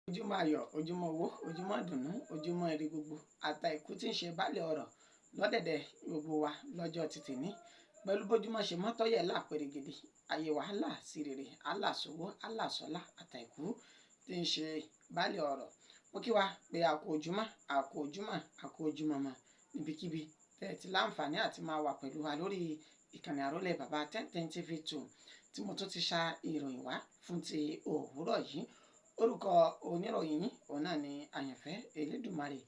Ojúmọ́ ayọ̀, ojúmọ́ owó, ojúmọ́ ìdùnnú, ojúmọ́ ire gbogbo, àtàìkú tí ń ṣe baálẹ̀ ọrọ̀ lọ́dẹ̀dẹ̀ gbogbo wa lọ́jọ́ ti tèní. Pẹ̀lú bójúmọ́ ṣe mọ́ tọ́yẹ̀ là pèrègèdè, ayé wa á là sí rere, á là sówó, á là sọ́lá, àtàìkú tí ń ṣe baálẹ̀ ọrọ̀. Mo kí wa pé a kú ojúmọ́, a kú ojúmọ́, a kú ojúmọ́ mọ́ níbikíbi tẹ́ ti láǹfààní àti máa wà pẹ̀lú wa lórí ìkànnì àrólé bàbá 1010 TV2 tí mo tún ti ṣa ìròyìn wá fún ti òwúrọ̀ yìí. Orúkọ oníròyìn yìí òun náà ni Àyànfẹ́ Elédùmarè.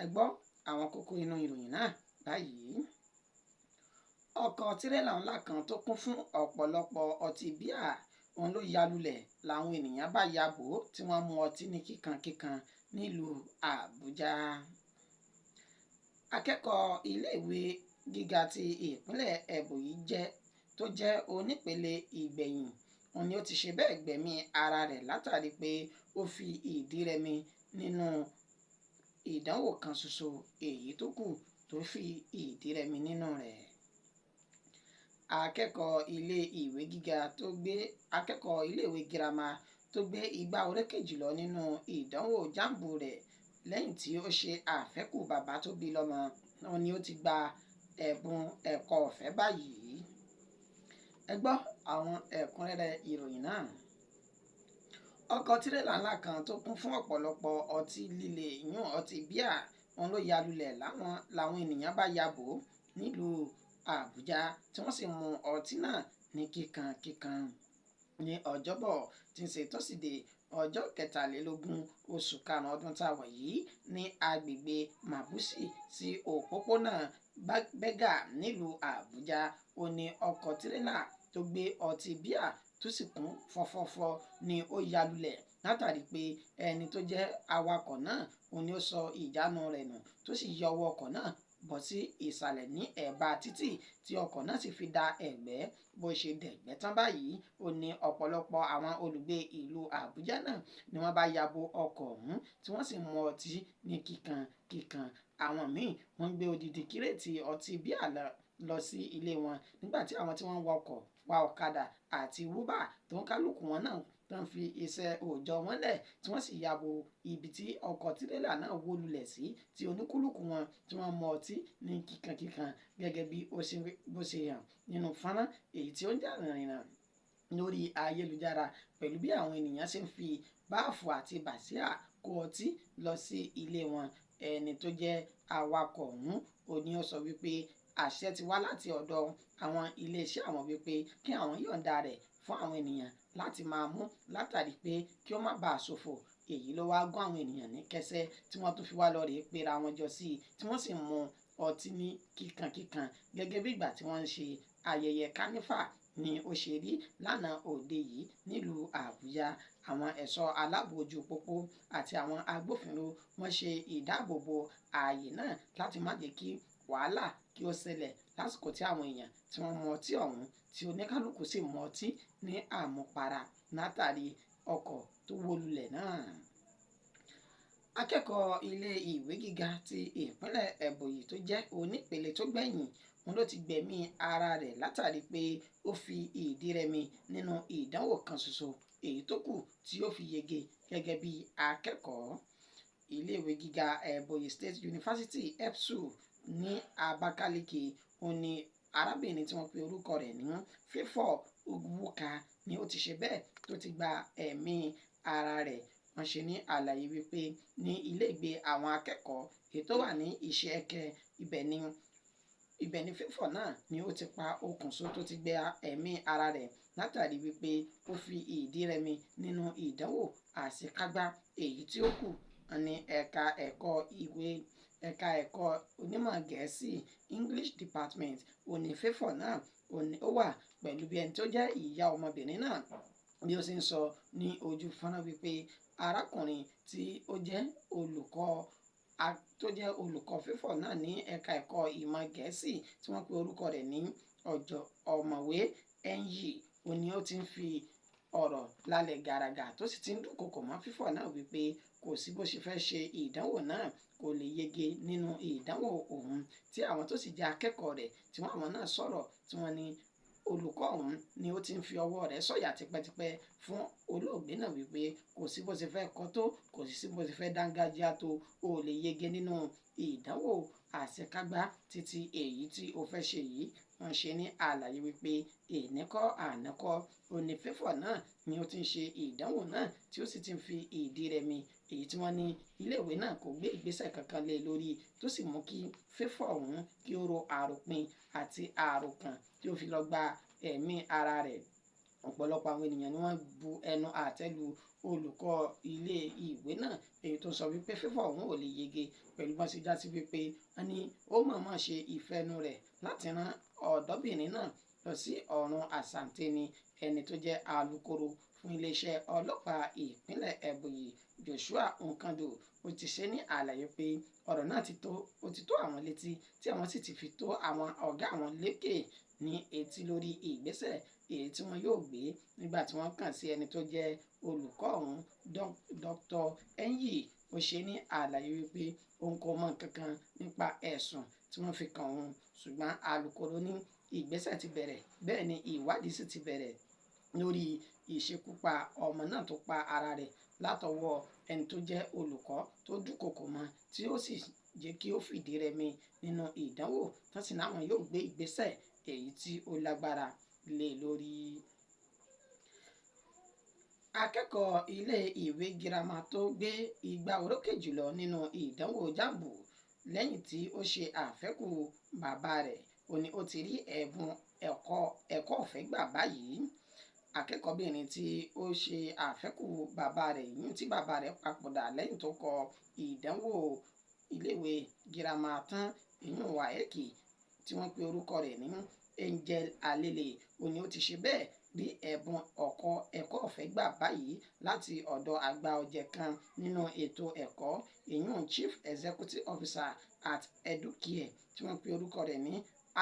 Ẹ gbọ́ àwọn kókó inú ìròyìn náà báyìí. Ọkọ̀ tirẹ́là ńlá kan tó kún fún ọ̀pọ̀lọpọ̀ ọtí bíà òun ló ya lulẹ̀ làwọn ènìyàn bá ya bò ó tí wọ́n mu ọtí ní kíkankíkan nílùú Àbújá. Akẹ́kọ̀ọ́ iléèwé gíga ti ìpínlẹ̀ Ebonyi tó jẹ́ onípele ìgbẹ̀yìn òun ni ó ti ṣe bẹ́ẹ̀ gbẹ̀mí ara rẹ̀ látàrí pé ó fi ìdí rẹmi nínú ìdánwò kan ṣoṣo èyí tó kù tó fi ìdí rẹmi nínú rẹ̀. Akẹ́kọ̀ọ́ iléèwé girama tó gbé igbá orókè jùlọ nínú ìdánwò jambu rẹ̀ lẹ́yìn tí ó ṣe àfẹ́kù bàbá tó bí lọ́mọ òun ni ó ti gba ẹ̀bùn ẹ̀kọ́ ọ̀fẹ́ báyìí. Ẹ gbọ́ àwọn ẹ̀kúnrẹ́rẹ́ ìròyìn náà. Ọkọ̀ tirẹ́là ńlá kan tó kún fún ọ̀pọ̀lọpọ̀ ọtí líle yún ọtí bíà òun ló ya lulẹ̀ làwọn ènìyàn bá ya bò ó nílùú Àbújá tí wọ́n sì mu ọtí náà ní kíkankíkan. Ní ọjọ́bọ̀ tí ń ṣe tọ́sídẹ̀ẹ́ ọjọ́ 23 oṣù karùn-ún ọdún tá a wà yìí ní agbègbè Màbúsì sí òpópónà Bẹ́gà nílùú Àbújá ó ní ọkọ̀ tirẹ́là tó gbé ọtí bíà tó sì kún fọ́fọ́fọ́ ni ó ya lulẹ̀ látàrí pé ẹni tó jẹ́ awakọ̀ náà òun ni ó sọ ìjánu rẹ̀ nù tó sì yọ ọwọ́ ọkọ̀ náà bọ́ sí ìsàlẹ̀ ní ẹ̀bá títì tí ọkọ̀ náà sì fi da ẹ̀gbẹ́ bó ṣe dẹ̀gbẹ́ tán báyìí ó ní ọ̀pọ̀lọpọ̀ àwọn olùgbé ìlú Àbújá náà ni wọ́n bá ya bo ọkọ̀ ọ̀hún tí wọ́n sì mu ọtí ní kíkankíkan. Àwọn míì wọ́n gbé odidi kírètì ọtí bíà lọ sí ilé wọn nígbà tí àwọn tí wọ́n wa ọ̀kadà àti wúbà tó ń kálukú wọn náà tó ń fi iṣẹ́ òòjọ́ wọn lẹ̀ tí wọ́n sì ya bo ibi tí ọkọ̀ tirẹ́là náà wó lulẹ̀ sí tí oníkúlùkù wọn tí wọ́n mu ọtí ní kíkankíkan gẹ́gẹ́ bí bó ṣe hàn nínú fọ́nrán èyí tí ó ń jà rìnrìn lórí ayélujára pẹ̀lú bí àwọn ènìyàn ṣe ń fi báàfù àti bàsíà kó ọtí lọ sí ilé wọn. Ẹni tó jẹ́ awakọ̀ ọ̀hún òní ó sọ wípé àṣẹ ti wá láti ọ̀dọ̀ àwọn iléeṣẹ́ àwọn wípé kí àwọn yọ̀ǹda rẹ̀ fún àwọn ènìyàn láti máa mú látàrí pé kí ó má bàa ṣòfò. Èyí ló wá gún àwọn ènìyàn ní kẹsẹ́ tí wọ́n tún fi wá lọ rèé pera wọn jọ sí i tí wọ́n sì mu ọtí ní kíkankíkan gẹ́gẹ́ bí ìgbà tí wọ́n ń ṣe ayẹyẹ kánífà ni ó ṣe rí lánàá òde yìí nílùú Àbújá. Àwọn ẹ̀ṣọ́ aláàbò ojú pópó àti àwọn agbófinró wọ́n ṣe ìdáàbòbò ààyè náà láti má jẹ́ kí wàhálà kí ó ṣẹlẹ̀ lásìkò tí àwọn èèyàn tí wọ́n mu ọtí ọ̀hún tí oníkálukú sì mu ọtí ní àmupara látàrí ọkọ̀ tó wó lulẹ̀ náà. Akẹ́kọ̀ọ́ ilé ìwé gíga ti ìpínlẹ̀ Ebonyi tó jẹ́ onípele tó gbẹ̀yìn òun ló ti gbẹ̀mí ara rẹ̀ látàrí pé ó fi ìdí rẹmi nínú ìdánwò kan ṣoṣo èyí tó kù tí ó fi yege gẹ́gẹ́ bí akẹ́kọ̀ọ́. Iléèwé gíga Ebonyi State University EBSU ní Abakaliki òun ni arábìnrin tí wọ́n pe orúkọ rẹ̀ ní Favour Ugwuka ni ó ti ṣe bẹ́ẹ̀ tó ti gba ẹ̀mí ara rẹ̀. Wọ́n ṣe ní àlàyé wípé ní iléègbé àwọn akẹ́kọ̀ọ́ èyí tó wà ní Ìṣẹ́ẹ̀kẹ́ ibẹ̀ ni Favour náà ni ó ti pa okùnso tó ti gba ẹ̀mí ara rẹ̀ látàrí wípé ó fi ìdí rẹmi nínú ìdánwò àṣekágbá èyí tí ó kù ní ẹ̀ka ẹ̀kọ́ onímọ̀ Gẹ̀ẹ́sì English Department òní Favour náà ó wà pẹ̀lú bí ẹni tó jẹ́ ìyá ọmọbìnrin náà bí ó sì ń sọ ní ojú fọ́nrán wípé arákùnrin tí ó jẹ́ olùkọ́ Favour náà ní ẹ̀ka ẹ̀kọ́ ìmọ̀ Gẹ̀ẹ́sì tí wọ́n pe orúkọ rẹ̀ ní ọ̀mọ̀wé Enyi òní ó ti ń fi ọ̀rọ̀ lálẹ́ gàràgà tó sì ti ń dúnkokò mọ́ Favour náà wípé kò sí bó ṣe fẹ́ ṣe ìdánwò náà kò lè yege nínú ìdánwò òun tí àwọn tó sì jẹ́ akẹ́kọ̀ọ́ rẹ̀ tí àwọn náà sọ̀rọ̀ tí wọ́n ní ó olùkọ́ ọ̀hún ni ó ti ń fi ọwọ́ rẹ̀ sọ̀yà tipẹ́tipẹ́ fún olóògbé náà wípé kò sí bó ṣe fẹ́ kọ́ tó, kò sí bó ṣe fẹ́ dángájíá tó, o lè yege nínú ìdánwò àṣekágbá títí èyí tí o fẹ́ ṣe yìí. Wọ́n ṣe ní àlàyé wípé ènìkọ́ ànákọ́ òní Favour náà ni ó ti ń ṣe ìdánwò náà tí ó sì ti ń fi ìdí rẹmi, èyí tí wọ́n ní iléèwé náà kò gbé ìgbésẹ̀ kankan lé lórí, tó sì mú kí Favour ọ̀hún kí ó ro àròpin àti àròkàn tí ó fi lọ gba ẹ̀mí ara rẹ̀. Ọ̀pọ̀lọpọ̀ àwọn ènìyàn ni wọ́n bu ẹnu àtẹ́ lu olùkọ́ ilé ìwé náà, èyí tó sọ wípé Favour ọ̀hún ò lè yege pẹ̀lú bọ́n ṣe já sí wípé wọ́n ní ó mọ̀ọ́mọ̀ ṣe ìfẹ́nu rẹ̀ láti rán ọ̀dọ́bìnrin náà lọ sí ọ̀run àsàǹtẹ̀ ni. Ẹni tó jẹ́ alukoro fún iléeṣẹ́ ọlọ́pàá ìpínlẹ̀ Ebonyi Joshua Nkandu ó ti ṣe ní àlàyé pé ọ̀rọ̀ náà ti tó àwọn létí, tí àwọn sì ti fi tó àwọn ọ̀gá àwọn lékè ní etí lórí ìgbésẹ̀ èyí tí wọ́n yóò gbé nígbà tí wọ́n kàn sí ẹni tó jẹ́ olùkọ́ ọ̀hún Dr. Enyi. Ó ṣe ní àlàyé wípé òun kò mọ nǹkan kan nípa ẹ̀sùn tí wọ́n fi kàn òun, ṣùgbọ́n alukoro ní ìgbésẹ̀ ti bẹ̀rẹ̀, bẹ́ẹ̀ ni ìwádìí sì ti bẹ̀rẹ̀ lórí ìṣekúpa ọmọ náà tó pa ara rẹ̀ látọwọ́ ẹni tó jẹ́ olùkọ́ tó dúnkòokò mọ́, tí ó sì jẹ́ kí ó fìdí rẹmi nínú ìdánwò tán sì náwọn yóò gbé ìgbésẹ̀ èyí tí ó lágbára lé lórí. Akẹ́kọ̀ọ́ ilé ìwé girama tó gbé igbá orókè jùlọ nínú ìdánwò JAMB lẹ́yìn tí ó ṣe àfẹ́kù bàbá rẹ̀, ó ti rí ẹ̀bùn ẹ̀kọ́ ọ̀fẹ́ gbà báyìí. Akẹ́kọ̀ọ́bìnrin tí ó ṣe àfẹ́kù bàbá rẹ̀ yìí tí bàbá rẹ̀ papòdà lẹ́yìn tó kọ ìdánwò iléèwé girama tán WAEC tí wọ́n pe orúkọ rẹ̀ ní Angel Alele, ó ti ṣe bẹ́ẹ̀ rí ẹ̀bùn ẹ̀kọ́ ọ̀fẹ́ gbà báyìí láti ọ̀dọ̀ àgbà ọ̀jẹ̀ kan nínú ètò ẹ̀kọ́ Chief Executive Officer at Educare tí wọ́n pe orúkọ rẹ̀ ní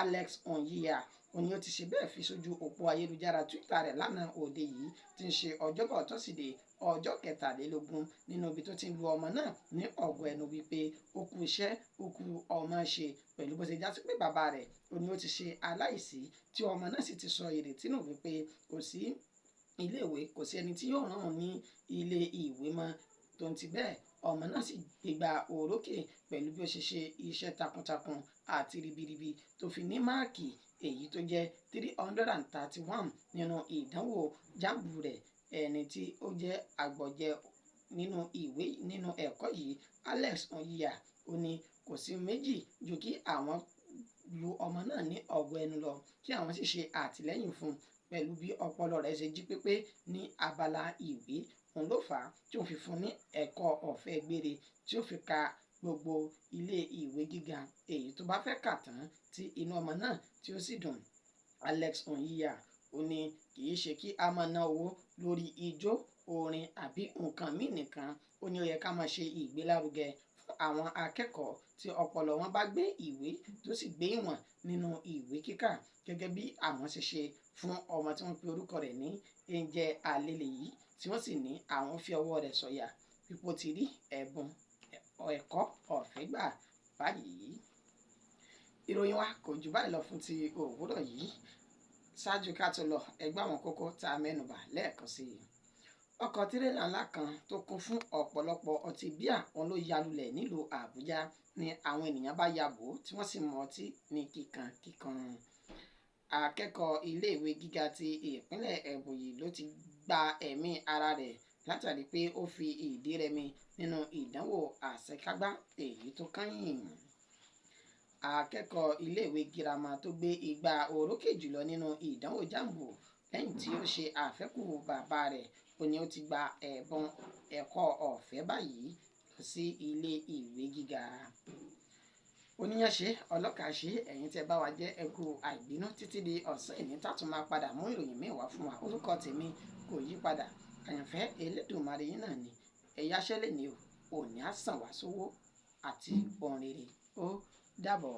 Alex Onyiya. Ó ti ṣe bẹ́ẹ̀ fi sójú òpó ayélujára Twitter rẹ̀ lánàá òde yìí tí ń ṣe ọjọ́bọ̀ tọ́sídẹ̀ẹ́ ọjọ́ 23 nínú ibi tó ti ń lu ọmọ náà ní ọ̀gọ̀ ẹnu wípé ó kú iṣẹ́, ó kú ọmọ ṣe, pẹ̀lú bó ṣe já sí pé bàbá rẹ̀ ó ti ṣe aláìsí, tí ọmọ náà sì ti sọ ìrètí nù wípé kò sí iléèwé, kò sí ẹni tí yóò rán òun ní ilé ìwé mọ́. Tó ń ti bẹ́ẹ̀, ọmọ náà sì gbégbá orókè pẹ̀lú bí ó ṣe ṣe iṣẹ́ takuntakun àti ribiribi tó fi ní máàkì èyí tó jẹ́ 331 nínú ìdánwò JAMB rẹ̀. Ẹni tí ó jẹ́ àgbọ̀jẹ̀ nínú ẹ̀kọ́ yìí Alex Onyiya ní kò sí méjì ju kí àwọn lu ọmọ náà ní ọ̀gọ̀ ẹnu lọ, kí àwọn sì ṣe àtìlẹ́yìn fún un pẹ̀lú bí ọpọlọ rẹ̀ ṣe jí pépé ní abala ìwé. Òun ló fà á tí ó fi fún ní ẹ̀kọ́ ọ̀fẹ́ gbére tí ó fi ka gbogbo ilé ìwé gíga èyí tó bá fẹ́ kà tán, tí inú ọmọ náà tí ó sì dùn. Alex Onyiya ní kì í ṣe kí a máa ná owó lórí ijó, orin àbí nǹkan míì nìkan. Ó yẹ ká máa ṣe ìgbélárugẹ fún àwọn akẹ́kọ̀ọ́ tí ọpọlọ wọn bá gbé ìwé tó sì gbé ìwọ̀n nínú ìwé kíkà, gẹ́gẹ́ bí àwọn ṣe ṣe fún ọmọ tí wọ́n pe orúkọ rẹ̀ ní Angel Alele yìí, tí wọ́n sì ní àwọn fi ọwọ́ rẹ̀ sọ̀yà pípò ti rí ẹ̀bùn ẹ̀kọ́ ọ̀fẹ́ gbà báyìí. Ìròyìn wa kò jù báyìí lọ fún ti òwúrọ̀ yìí. Ṣáájú ká tó lọ, ẹgbẹ́ àwọn kókó tá a mẹ́nubà lẹ́ẹ̀kan sí i. Ọkọ̀ tirẹ́là ńlá kan tó kún fún ọ̀pọ̀lọpọ̀ ọtí bíà òun ló yalulẹ̀ nílùú Àbújá ni àwọn ènìyàn bá ya bò tí wọ́n sì mu ọtí ní kíkankíkan. Akẹ́kọ̀ọ́ iléèwé gíga ti ìpínlẹ̀ Ebonyi ló ti gba ẹ̀mí ara rẹ̀ látàrí pé ó fi ìdí rẹmi nínú ìdánwò àṣekágbá èyí tó kányìn. Akẹ́kọ̀ọ́ iléèwé girama tó gbé igbá orókè jùlọ nínú ìdánwò JAMB lẹ́yìn tí ó ṣe àfẹ́kù bàbá rẹ̀ ó ti gba ẹ̀bùn ẹ̀kọ́ ọ̀fẹ́ báyìí lọ sí ilé ìwé gíga. Oníyànṣe ọlọ́kàṣe ẹ̀yin tẹ́ bá wa jẹ́ ẹkú àìbínú títí di ọ̀sẹ̀ ìní tàtún máa padà mú ìròyìn mẹ́wàá fún wa. Orúkọ tèmi kò yí padà, àyànfẹ́ Elédùmarè yín náà ni. Ẹ̀yáṣẹ́ lè ní òní á sàn wá sówó àti ohun rere. Ó dàbọ̀.